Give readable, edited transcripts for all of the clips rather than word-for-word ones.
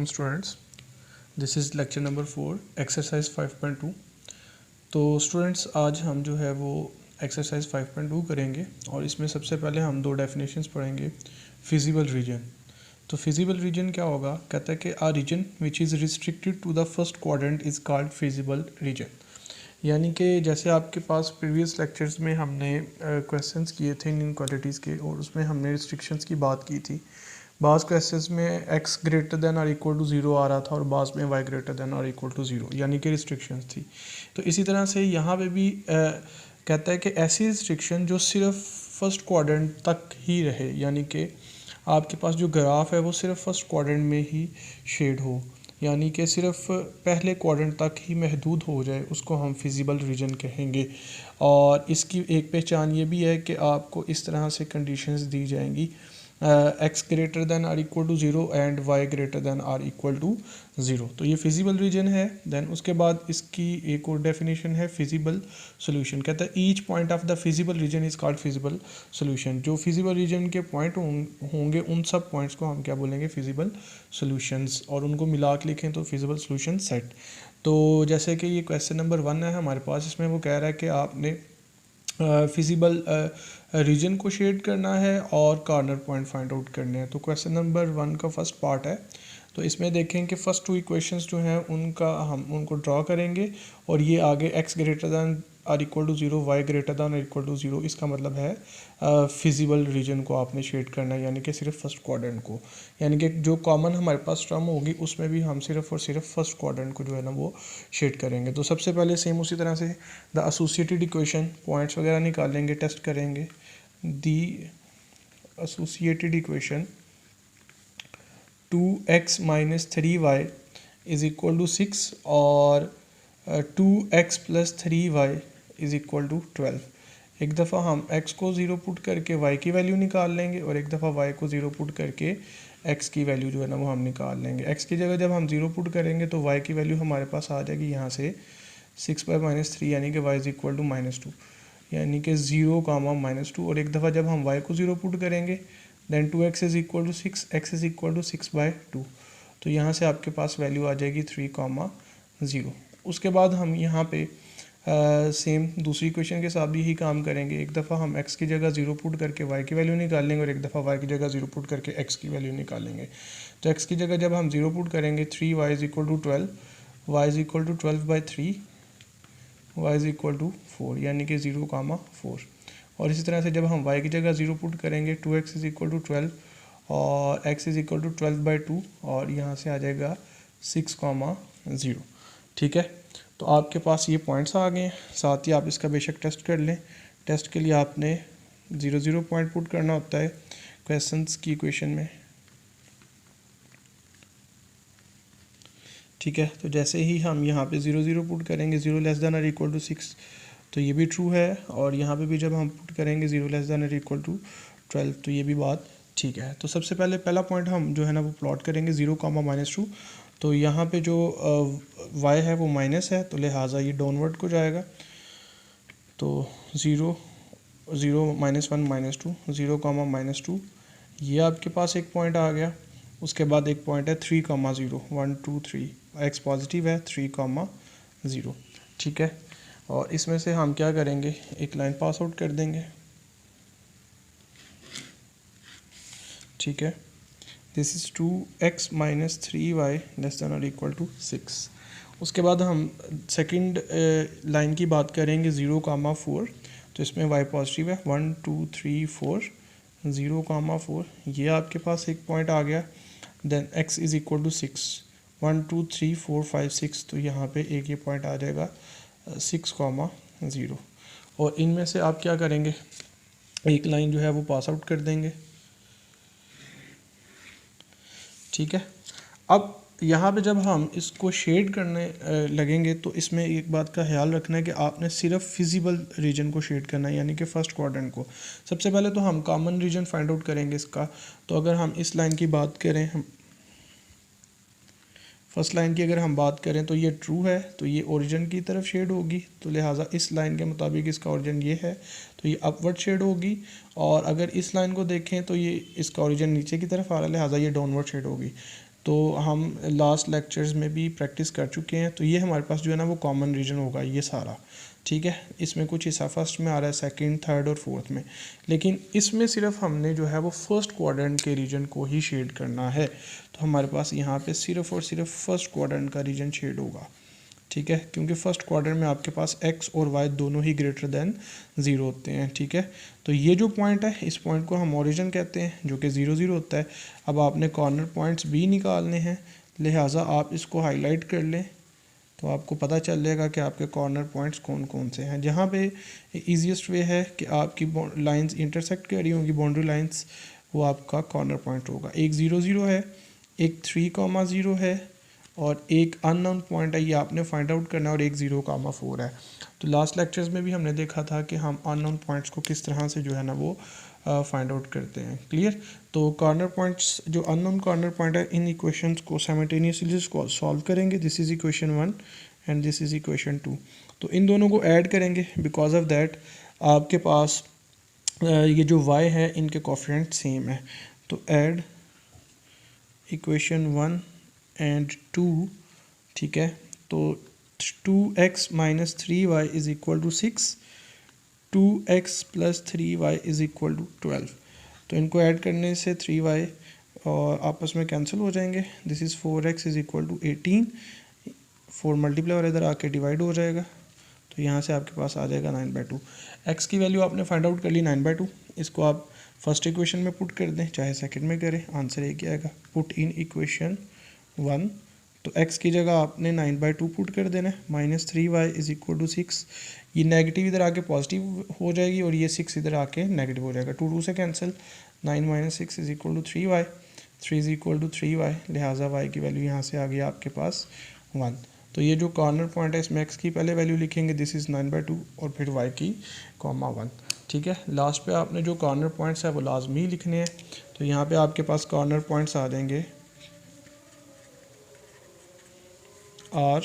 Welcome students, this is lecture number 4 exercise 5.2। तो students आज हम जो है वो एक्सरसाइज 5.2 करेंगे और इसमें सबसे पहले हम दो डेफिनेशंस पढ़ेंगे। फिजिबल रीजन, तो फिजिबल रीजन क्या होगा, कहता है कि a region which is restricted to the first quadrant is called feasible region. यानी कि जैसे आपके पास प्रीवियस लेक्चर्स में हमने क्वेश्चंस किए थे इनइक्वालिटीज़ के और उसमें हमने रिस्ट्रिक्शंस की बात की थी। बाज़ केसेस में x ग्रेटर देन और इक्वल टू 0 आ रहा था और बाज़ में y ग्रेटर देन और इक्वल टू 0, यानी कि रिस्ट्रिक्शंस थी। तो इसी तरह से यहाँ पे भी कहता है कि ऐसी रिस्ट्रिक्शन जो सिर्फ फर्स्ट क्वाड्रेंट तक ही रहे, यानी कि आपके पास जो ग्राफ है वो सिर्फ फर्स्ट क्वाड्रेंट में ही शेड हो, यानी कि सिर्फ पहले क्वाड्रेंट तक ही महदूद हो जाए, उसको हम फिजिबल रीजन कहेंगे। और इसकी एक पहचान ये भी है कि आपको इस तरह से कंडीशंस दी जाएंगी, x greater than or equal to 0 and y greater than or equal to 0। तो ये फिजिबल रीजन है। देन उसके बाद इसकी एक और डेफिनेशन है फिजिबल सोल्यूशन। कहता है each point of the feasible reason is called feasible solution. जो फिजिबल रीजन के पॉइंट होंगे उन सब पॉइंट्स को हम क्या बोलेंगे, फिजिबल सोल्यूशंस, और उनको मिला के लिखें तो फिजिबल सोल्यूशन सेट। तो जैसे कि ये क्वेश्चन नंबर 1 है हमारे पास, इसमें वो कह रहा है कि आपने फिजिबल रीजन को शेड करना है और कॉर्नर पॉइंट फाइंड आउट करने हैं। तो क्वेश्चन नंबर 1 का फर्स्ट पार्ट है, तो इसमें देखें कि फर्स्ट टू इक्वेशंस जो हैं हम उनको ड्रॉ करेंगे और ये आगे x greater than or equal to 0, y greater than or equal to 0, इसका मतलब है फिजिबल रीजन को आपने शेड करना है, यानी कि सिर्फ फर्स्ट क्वाड्रेंट को। यानी कि जो कॉमन हमारे पास टर्म होगी उसमें भी हम सिर्फ और सिर्फ फर्स्ट क्वाड्रेंट को जो है ना वो शेड करेंगे। तो सबसे पहले सेम उसी तरह से द एसोसिएटेड इक्वेशन, पॉइंट्स वगैरह निकालेंगे, टेस्ट करेंगे। The associated equation 2x minus 3y is equal to 6 और 2x plus 3y is equal to 12। एक दफ़ा हम x को 0 पुट करके y की वैल्यू निकाल लेंगे और एक दफ़ा y को 0 पुट करके x की वैल्यू जो है ना वो हम निकाल लेंगे। x की जगह जब हम 0 पुट करेंगे तो y की वैल्यू हमारे पास आ जाएगी यहाँ से 6/-3, यानी कि y इज़ इक्वल टू -2, यानी कि 0, -2। और एक दफ़ा जब हम y को 0 पुट करेंगे then 2x is equal to 6, x is equal to 6/2। तो यहाँ से आपके पास वैल्यू आ जाएगी 3, 0। उसके बाद हम यहाँ पे सेम दूसरी इक्वेशन के साथ भी यही काम करेंगे। एक दफ़ा हम x की जगह 0 पुट करके y की वैल्यू निकालेंगे और एक दफ़ा y की जगह 0 पुट करके x की वैल्यू निकालेंगे। तो x की जगह जब हम 0 पुट करेंगे 3y is equal to 12, y is equal to 12/3, y is equal to 4, यानी कि 0, 4। और इसी तरह से जब हम y की जगह 0 पुट करेंगे 2x इज़ इक्वल टू 12 और x इज़ इक्वल टू 12/2 और यहाँ से आ जाएगा 6, 0। ठीक है, तो आपके पास ये पॉइंट्स आ गए हैं। साथ ही आप इसका बेशक टेस्ट कर लें। टेस्ट के लिए आपने 0 पॉइंट पुट करना होता है क्वेश्चंस की इक्वेशन में। ठीक है, तो जैसे ही हम यहाँ पे 0 पुट करेंगे 0 लेस देन और इक्वल टू 6, तो ये भी ट्रू है। और यहाँ पे भी जब हम पुट करेंगे 0 लेस देन और इक्वल टू 12, तो ये भी बात ठीक है। तो सबसे पहले पहला पॉइंट हम जो है ना वो प्लॉट करेंगे 0, -2। तो यहाँ पे जो y है वो माइनस है, तो लिहाजा ये डाउनवर्ड को जाएगा। तो 0, 0, -1, -2, 0, -2, ये आपके पास एक पॉइंट आ गया। उसके बाद एक पॉइंट है 3, 0, 1, 2, 3, x पॉजिटिव है, 3, 0। ठीक है, और इसमें से हम क्या करेंगे, एक लाइन पास आउट कर देंगे। ठीक है, this is 2x minus 3y less than और इक्वल टू 6। उसके बाद हम सेकंड लाइन की बात करेंगे 0, 4। तो इसमें y पॉजिटिव है, 1, 2, 3, 4, 0, 4, ये आपके पास एक पॉइंट आ गया। Then x is equal to 6, 1, 2, 3, 4, 5, 6, तो यहाँ पे एक ये पॉइंट आ जाएगा 6, 0। और इनमें से आप क्या करेंगे, एक लाइन जो है वो पास आउट कर देंगे। ठीक है, अब यहाँ पे जब हम इसको शेड करने लगेंगे तो इसमें एक बात का ख्याल रखना है कि आपने सिर्फ फिजिबल रीजन को शेड करना है, यानी कि फर्स्ट क्वाड्रेंट को। सबसे पहले तो हम कॉमन रीजन फाइंड आउट करेंगे इसका। तो अगर हम इस लाइन की बात करें, हम फर्स्ट लाइन की अगर हम बात करें तो ये ट्रू है, तो ये ओरिजिन की तरफ शेड होगी, तो लिहाजा इस लाइन के मुताबिक इसका ओरिजिन ये है, तो ये अपवर्ड शेड होगी। और अगर इस लाइन को देखें तो ये इसका ओरिजिन नीचे की तरफ आ रहा है, लिहाजा ये डाउनवर्ड शेड होगी। तो हम लास्ट लेक्चर्स में भी प्रैक्टिस कर चुके हैं। तो ये हमारे पास जो है ना वो कॉमन रीजन होगा ये सारा, ठीक है। इसमें कुछ हिस्सा फर्स्ट में आ रहा है, सेकंड, थर्ड और फोर्थ में, लेकिन इसमें सिर्फ हमने जो है वो फर्स्ट क्वाड्रेंट के रीजन को ही शेड करना है। तो हमारे पास यहाँ पे सिर्फ और सिर्फ फर्स्ट क्वाड्रेंट का रीजन शेड होगा, ठीक है, क्योंकि फर्स्ट क्वाड्रेंट में आपके पास x और y दोनों ही ग्रेटर देन 0 होते हैं, ठीक है। तो ये जो पॉइंट है इस पॉइंट को हम ओरिजिन कहते हैं, जो कि 0 0 होता है। अब आपने कॉर्नर पॉइंट्स भी निकालने हैं, लिहाजा आप इसको हाईलाइट कर लें तो आपको पता चल जाएगा कि आपके कॉर्नर पॉइंट्स कौन कौन से हैं। जहाँ पे ईजीएस्ट वे है कि आपकी लाइंस इंटरसेक्ट कर रही होंगी, बाउंड्री लाइंस, वो आपका कॉर्नर पॉइंट होगा। एक 0 0 है, एक 3,0 है और एक अननोन पॉइंट है, ये आपने फाइंड आउट करना है, और एक 0,4 है। तो लास्ट लेक्चर्स में भी हमने देखा था कि हम अननोन पॉइंट्स को किस तरह से जो है ना वो फाइंड आउट करते हैं, क्लियर। तो कॉर्नर पॉइंट्स, जो अननोन कॉर्नर पॉइंट है, इन इक्वेशंस को साइमल्टेनियसली सॉल्व करेंगे। This is equation 1 and this is equation 2। तो इन दोनों को ऐड करेंगे, बिकॉज ऑफ दैट आपके पास ये जो y है इनके कोफिशिएंट सेम है। तो ऐड इक्वेशन 1 एंड 2, ठीक है। तो 2x minus 3y is equal to 6, 2x plus 3y is equal to 12। तो इनको ऐड करने से 3y और आपस में कैंसिल हो जाएंगे। This is 4x is equal to 18, 4 multiply और इधर आके डिवाइड हो जाएगा, तो यहाँ से आपके पास आ जाएगा 9/2। x की वैल्यू आपने फाइंड आउट कर ली 9/2, इसको आप फर्स्ट इक्वेशन में पुट कर दें चाहे सेकंड में करें, आंसर एक ही आएगा। पुट इन इक्वेशन 1, तो x की जगह आपने 9/2 पुट कर देना है, minus 3y is equal to 6। ये नेगेटिव इधर आके पॉजिटिव हो जाएगी और ये 6 इधर आके नेगेटिव हो जाएगा, 2 2 से cancel, 9 minus 6 is equal to 3y, 3 is equal to 3y, लिहाजा y की वैल्यू यहाँ से आ गई आपके पास 1। तो ये जो कॉर्नर पॉइंट है इसमें x की पहले वैल्यू लिखेंगे, दिस इज़ 9/2 और फिर y की 1, ठीक है। लास्ट पे आपने जो कॉर्नर पॉइंट्स है वो लाजमी लिखने हैं। तो यहाँ पे आपके पास कॉर्नर पॉइंट्स आ जाएंगे R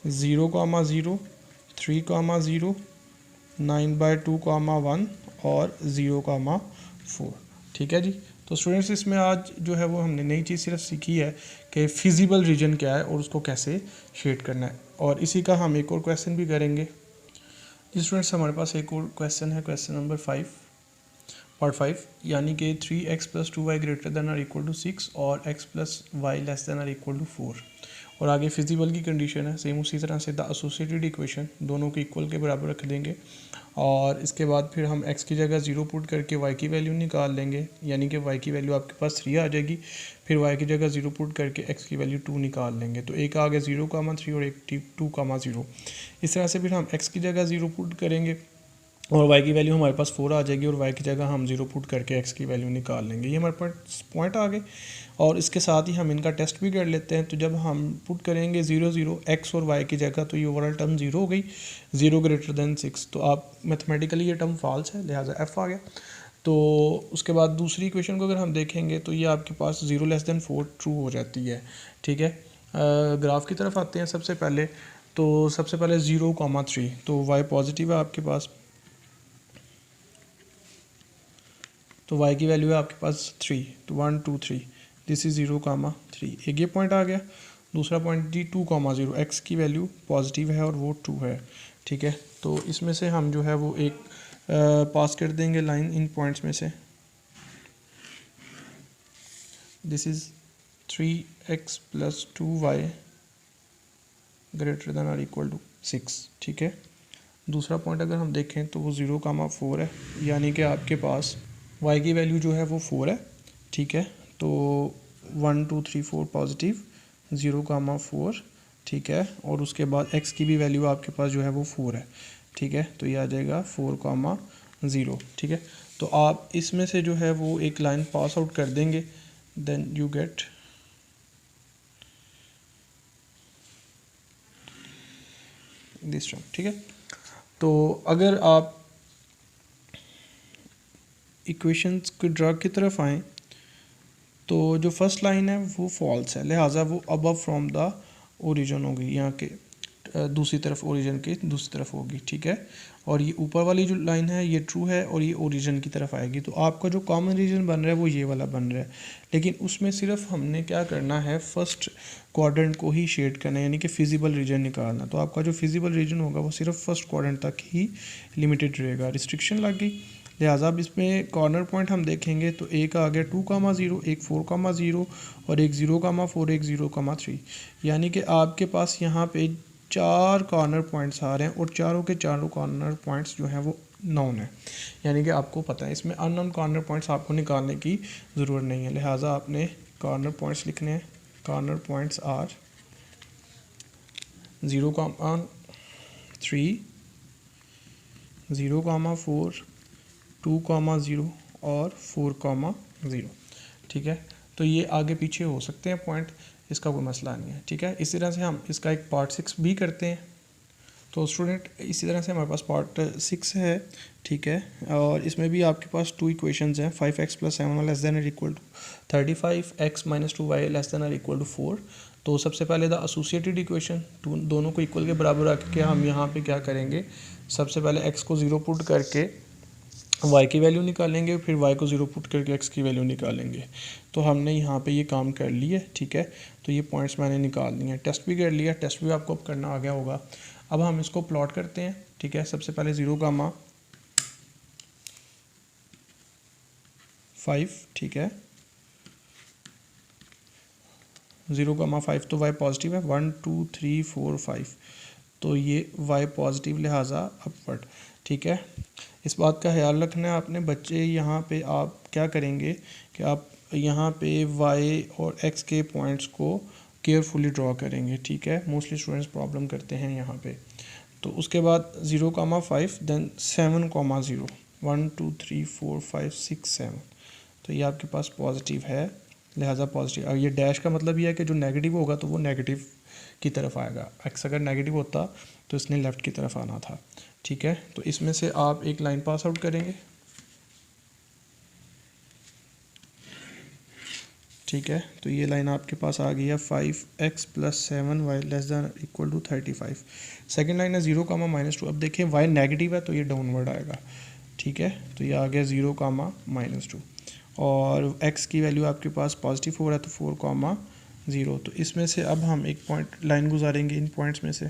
0,0, 3,0, 9/2, 1 और 0,4, ठीक है जी। तो स्टूडेंट्स इसमें आज जो है वो हमने नई चीज़ सिर्फ सीखी है कि फिजिबल रीजन क्या है और उसको कैसे शेड करना है, और इसी का हम एक और क्वेश्चन भी करेंगे। जी स्टूडेंट्स, हमारे पास एक और क्वेश्चन है, क्वेश्चन नंबर 5 पार्ट 5, यानी कि 3x plus 2y greater than or equal to 6 और x plus y less than or equal to 4। और आगे फिजिबल की कंडीशन है, सेम उसी तरह से द एसोसिएटेड इक्वेशन दोनों को इक्वल के बराबर रख देंगे, और इसके बाद फिर हम x की जगह 0 पुट करके y की वैल्यू निकाल लेंगे, यानी कि y की वैल्यू आपके पास 3 आ जाएगी। फिर y की जगह 0 पुट करके x की वैल्यू 2 निकाल लेंगे, तो एक आ गया 0,3 और एक 2,0। इस तरह से फिर हम x की जगह 0 पुट करेंगे और y की वैल्यू हमारे पास 4 आ जाएगी, और y की जगह हम 0 पुट करके x की वैल्यू निकाल लेंगे। ये हमारे पास पॉइंट आ गए, और इसके साथ ही हम इनका टेस्ट भी कर लेते हैं। तो जब हम पुट करेंगे 0 0 x और y की जगह, तो ये ओवरऑल टर्म 0 हो गई, 0 ग्रेटर देन 6। तो आप मैथमेटिकली ये टर्म फॉल्स है, लिहाजा f आ गया। तो उसके बाद दूसरी इक्वेशन को अगर हम देखेंगे तो ये आपके पास 0 लेस देन 4 ट्रू हो जाती है, ठीक है। ग्राफ की तरफ आते हैं सबसे पहले। तो सबसे पहले 0,3, तो y पॉजिटिव है आपके पास, तो y की वैल्यू है आपके पास 3, तो 1 2 3, दिस इज 0,3। एक ये पॉइंट आ गया। दूसरा पॉइंट जी 2,0, x की वैल्यू पॉजिटिव है और वो 2 है, ठीक है। तो इसमें से हम जो है वो एक पास कर देंगे लाइन इन पॉइंट्स में से, this is 3x plus 2y greater than or equal to 6, ठीक है। दूसरा पॉइंट अगर हम देखें तो वो 0,4 है, यानी कि आपके पास y की वैल्यू जो है वो 4 है, ठीक है। तो 1 2 3 4 पॉजिटिव, 0,4, ठीक है। और उसके बाद x की भी वैल्यू आपके पास जो है वो 4 है, ठीक है। तो ये आ जाएगा 4,0, ठीक है। तो आप इसमें से जो है वो एक लाइन पास आउट कर देंगे, then you get this term, ठीक है। तो अगर आप इक्वेशंस के ड्रा की तरफ आएँ तो जो फर्स्ट लाइन है वो फॉल्स है, लिहाजा वो अबव फ्रॉम द ओरिजिन होगी यहाँ के दूसरी तरफ ओरिजिन के दूसरी तरफ होगी, ठीक है। और ये ऊपर वाली जो लाइन है ये ट्रू है और ये ओरिजिन की तरफ आएगी। तो आपका जो कॉमन रीजन बन रहा है वो ये वाला बन रहा है, लेकिन उसमें सिर्फ हमने क्या करना है, फर्स्ट क्वाड्रेंट को ही शेड करना है, यानी कि फिजिबल रीजन निकालना। तो आपका जो फिजिबल रीजन होगा वो सिर्फ फर्स्ट क्वाड्रेंट तक ही लिमिटेड रहेगा, रिस्ट्रिक्शन लग गई। लिहाजा अब इसमें कॉर्नर पॉइंट हम देखेंगे तो एक आ गया 2,0, एक 4,0 और एक 0,4, एक 0,3, यानी कि आपके पास यहाँ पे 4 कॉर्नर पॉइंट्स आ रहे हैं और चारों के चारों कॉर्नर पॉइंट्स जो हैं वो नॉन है, यानी कि आपको पता है इसमें अननोन कॉर्नर पॉइंट्स आपको निकालने की ज़रूरत नहीं है। लिहाजा आपने कॉर्नर पॉइंट्स लिखने हैं। कॉर्नर पॉइंट्स आर 0,3, 0,4, 2,0 और 4,0, ठीक है। तो ये आगे पीछे हो सकते हैं पॉइंट, इसका कोई मसला नहीं है, ठीक है। इसी तरह से हम इसका एक पार्ट 6 भी करते हैं। तो स्टूडेंट इसी तरह से हमारे पास पार्ट 6 है, ठीक है। और इसमें भी आपके पास 2 इक्वेशंस हैं, 5x + 7y लेस देन और equal to 35, x - 2y less than और इक्वल टू 4। तो सबसे पहले द एसोसिएटेड इक्वेशन, दोनों को इक्वल के बराबर रख के हम यहाँ पे क्या करेंगे, सबसे पहले x को 0 पुट करके y की वैल्यू निकालेंगे, फिर y को 0 पुट करके x की वैल्यू निकालेंगे। तो हमने यहाँ पे ये काम कर लिया, ठीक है। तो ये पॉइंट्स मैंने निकाल लिए हैं, टेस्ट भी कर लिया, टेस्ट भी आपको अब करना आ गया होगा। अब हम इसको प्लॉट करते हैं, ठीक है। सबसे पहले 0,5, ठीक है, 0,5 तो y पॉजिटिव है, 1 2 3 4 5, तो ये y पॉजिटिव लिहाजा अपवर्ड, ठीक है। इस बात का ख्याल रखना है आपने बच्चे, यहाँ पे आप क्या करेंगे कि आप यहाँ पे y और x के पॉइंट्स को केयरफुली ड्रॉ करेंगे, ठीक है। मोस्टली स्टूडेंट्स प्रॉब्लम करते हैं यहाँ पे। तो उसके बाद 0,5 देन 7,0, 1 2 3 4 5 6 7, तो ये आपके पास पॉजिटिव है, लिहाजा पॉजिटिव। अब ये डैश का मतलब ये है कि जो नेगेटिव होगा तो वो नेगेटिव की तरफ आएगा, x अगर नेगेटिव होता तो इसने लेफ़्ट की तरफ आना था, ठीक है। तो इसमें से आप एक लाइन पास आउट करेंगे, ठीक है। तो ये लाइन आपके पास आ गई है 5x + 7y less than equal to 35। Second line है 0,-2। अब देखिए y नेगेटिव है तो ये डाउनवर्ड आएगा, ठीक है। तो ये आ गया 0,-2 और x की वैल्यू आपके पास पॉजिटिव हो रहा है तो 4,0। तो इसमें से अब हम एक पॉइंट लाइन गुजारेंगे इन पॉइंट्स में से,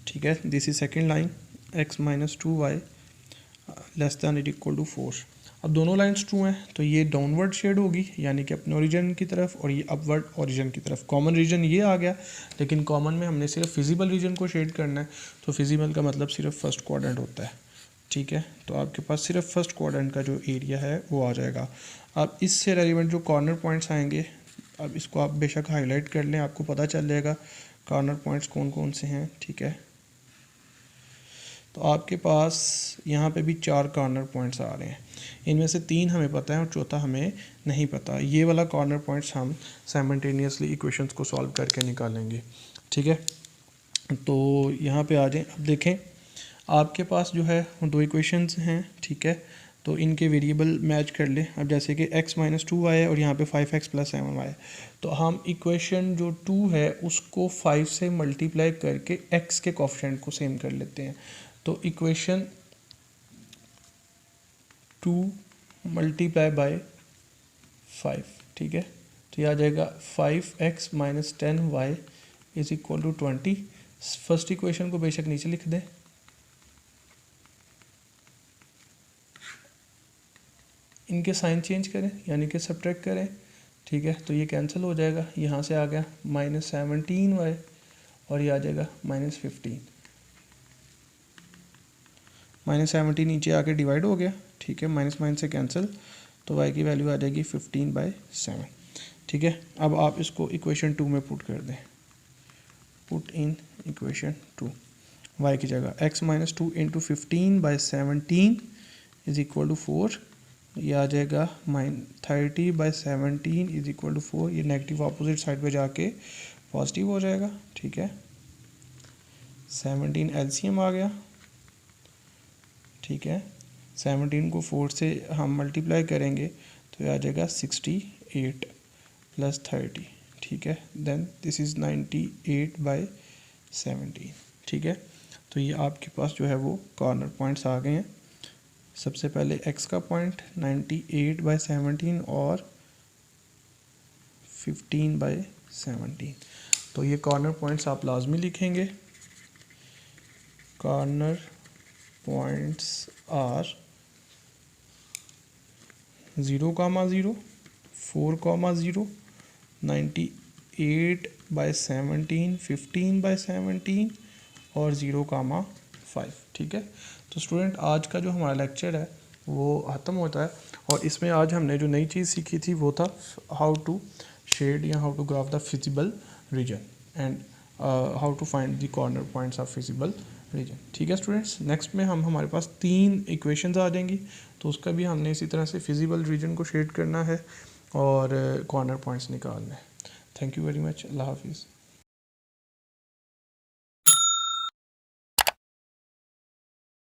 ठीक है। This is second line, x - 2y less than it equal to 4। अब दोनों लाइंस ट्रू हैं तो ये डाउनवर्ड शेड होगी, यानी कि अपने ओरिजिन की तरफ, और ये अपवर्ड ओरिजिन की तरफ। कॉमन रीजन ये आ गया, लेकिन कॉमन में हमने सिर्फ फिजिबल रीजन को शेड करना है, तो फिजिबल का मतलब सिर्फ फर्स्ट क्वाड्रेंट होता है, ठीक है। तो आपके पास सिर्फ फर्स्ट क्वाड्रेंट का जो एरिया है वो आ जाएगा। अब इससे रेलिवेंट जो कॉर्नर पॉइंट्स आएंगे, अब इसको आप बेशक हाईलाइट कर लें, आपको पता चल जाएगा कॉर्नर पॉइंट्स कौन कौन से हैं, ठीक है। तो आपके पास यहाँ पे भी 4 कॉर्नर पॉइंट्स आ रहे हैं, इनमें से 3 हमें पता है और चौथा हमें नहीं पता। ये वाला कॉर्नर पॉइंट्स हम साइमल्टेनियसली इक्वेशंस को सॉल्व करके निकालेंगे, ठीक है। तो यहाँ पे आ जाएं। अब देखें आपके पास जो है 2 इक्वेशंस हैं, ठीक है। तो इनके वेरिएबल मैच कर लें। अब जैसे कि x - 2y है और यहाँ पे 5x + 7y है, तो हम इक्वेशन जो 2 है उसको 5 से मल्टीप्लाई करके x के कोफिशिएंट को सेम कर लेते हैं। तो इक्वेशन 2 × 5, ठीक है। तो ये आ जाएगा 5x - 10y = 20। फर्स्ट इक्वेशन को बेशक नीचे लिख दें, इनके साइन चेंज करें यानी कि सब्ट्रैक्ट करें, ठीक है। तो ये कैंसिल हो जाएगा, यहाँ से आ गया -17y और ये आ जाएगा -15। -17 नीचे आके डिवाइड हो गया, ठीक है, माइनस से कैंसिल, तो y की वैल्यू आ जाएगी 15/7, ठीक है। अब आप इसको इक्वेशन 2 में पुट कर दें, पुट इन इक्वेशन 2, y की जगह x - 2 × 15/17 = 4, ये आ जाएगा -30/17 = 4। ये नेगेटिव अपोजिट साइड पे जाके पॉजिटिव हो जाएगा, ठीक है। 17 एलसीएम आ गया, ठीक है। 17 को 4 से हम मल्टीप्लाई करेंगे तो ये आ जाएगा 68 + 30, ठीक है। देन दिस इज़ 98/17, ठीक है। तो ये आपके पास जो है वो कॉर्नर पॉइंट्स आ गए हैं। सबसे पहले x का पॉइंट 98/17 और 15/17। तो ये कॉर्नर पॉइंट्स आप लाजमी लिखेंगे। कॉर्नर पॉइंट्स आर 0,0, 4,0, 98/17, 15/17 और 0,5, ठीक है। तो स्टूडेंट आज का जो हमारा लेक्चर है वो ख़त्म होता है, और इसमें आज हमने जो नई चीज़ सीखी थी वो था हाउ टू शेड या how to graph the feasible region and how to find the corner points of feasible region, ठीक है स्टूडेंट्स। नेक्स्ट में हमारे पास 3 इक्वेशंस आ जाएंगी, तो उसका भी हमने इसी तरह से फिजिबल रीजन को शेड करना है और कॉर्नर पॉइंट्स निकालना है। Thank you very much. अल्लाह हाफिज़।